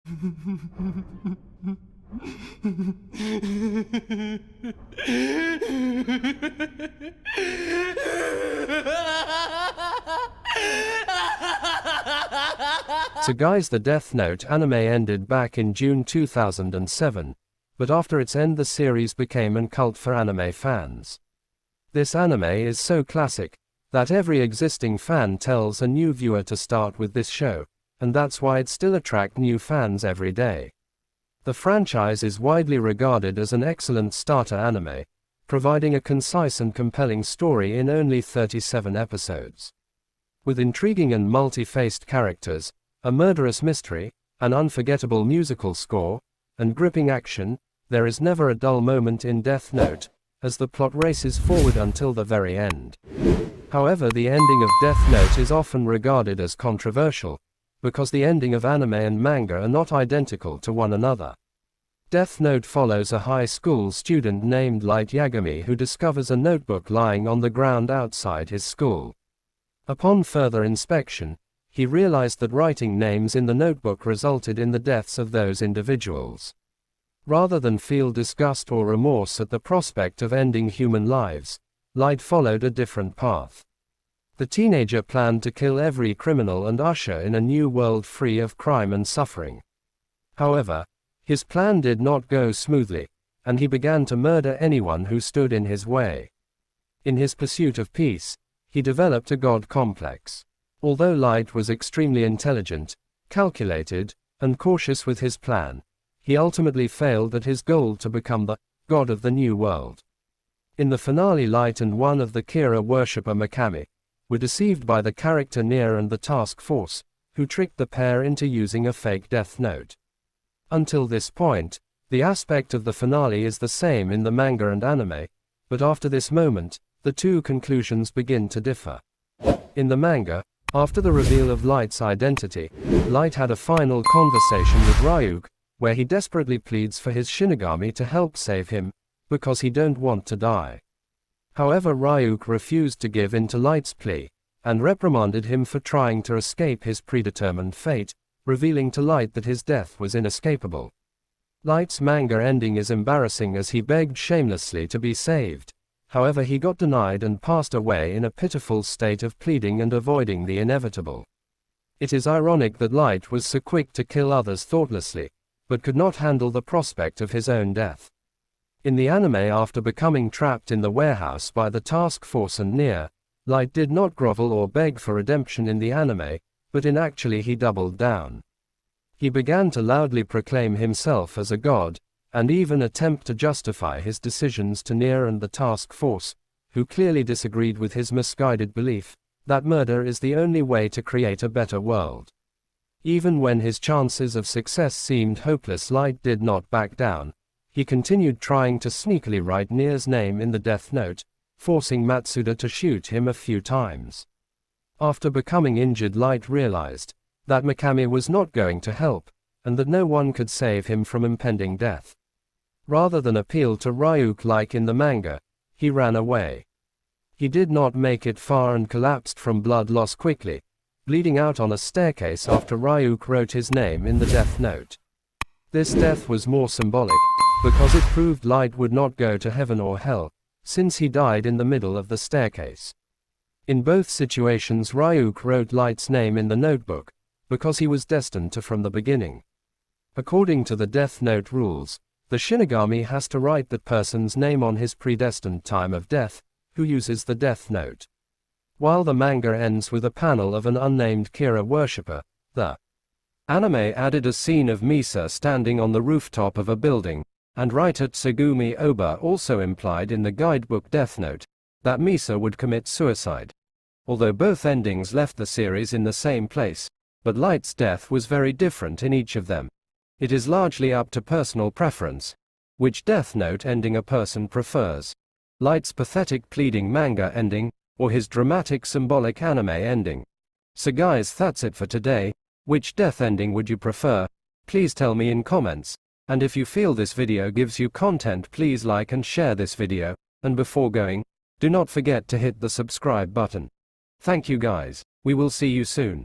So guys, the Death Note anime ended back in June 2007, but after its end the series became a cult for anime fans. This anime is so classic that every existing fan tells a new viewer to start with this show, and that's why it still attracts new fans every day. The franchise is widely regarded as an excellent starter anime, providing a concise and compelling story in only 37 episodes. With intriguing and multi-faced characters, a murderous mystery, an unforgettable musical score, and gripping action, there is never a dull moment in Death Note, as the plot races forward until the very end. However, the ending of Death Note is often regarded as controversial, because the ending of anime and manga are not identical to one another. Death Note follows a high school student named Light Yagami who discovers a notebook lying on the ground outside his school. Upon further inspection, he realized that writing names in the notebook resulted in the deaths of those individuals. Rather than feel disgust or remorse at the prospect of ending human lives, Light followed a different path. The teenager planned to kill every criminal and usher in a new world free of crime and suffering. However, his plan did not go smoothly, and he began to murder anyone who stood in his way. In his pursuit of peace, he developed a god complex. Although Light was extremely intelligent, calculated, and cautious with his plan, he ultimately failed at his goal to become the god of the new world. In the finale, Light and one of the Kira worshipper Mikami were deceived by the character Nier and the task force, who tricked the pair into using a fake Death Note. Until this point, the aspect of the finale is the same in the manga and anime, but after this moment, the two conclusions begin to differ. In the manga, after the reveal of Light's identity, Light had a final conversation with Ryuk, where he desperately pleads for his Shinigami to help save him, because he don't want to die. However, Ryuk refused to give in to Light's plea, and reprimanded him for trying to escape his predetermined fate, revealing to Light that his death was inescapable. Light's manga ending is embarrassing as he begged shamelessly to be saved. However, he got denied and passed away in a pitiful state of pleading and avoiding the inevitable. It is ironic that Light was so quick to kill others thoughtlessly, but could not handle the prospect of his own death. In the anime, after becoming trapped in the warehouse by the task force and Nier, Light did not grovel or beg for redemption in the anime, but actually he doubled down. He began to loudly proclaim himself as a god, and even attempt to justify his decisions to Nier and the task force, who clearly disagreed with his misguided belief that murder is the only way to create a better world. Even when his chances of success seemed hopeless, Light did not back down. He continued trying to sneakily write Nier's name in the Death Note, forcing Matsuda to shoot him a few times. After becoming injured, Light realized that Mikami was not going to help, and that no one could save him from impending death. Rather than appeal to Ryuk like in the manga, he ran away. He did not make it far and collapsed from blood loss quickly, bleeding out on a staircase after Ryuk wrote his name in the Death Note. This death was more symbolic, because it proved Light would not go to heaven or hell, since he died in the middle of the staircase. In both situations, Ryuk wrote Light's name in the notebook, because he was destined to from the beginning. According to the Death Note rules, the Shinigami has to write that person's name on his predestined time of death, who uses the Death Note. While the manga ends with a panel of an unnamed Kira worshipper, the anime added a scene of Misa standing on the rooftop of a building, and writer Tsugumi Oba also implied in the guidebook Death Note that Misa would commit suicide. Although both endings left the series in the same place, but Light's death was very different in each of them. It is largely up to personal preference, which Death Note ending a person prefers. Light's pathetic pleading manga ending, or his dramatic symbolic anime ending. So guys, that's it for today. Which death ending would you prefer? Please tell me in comments. And if you feel this video gives you content, please like and share this video. And before going, do not forget to hit the subscribe button. Thank you guys. We will see you soon.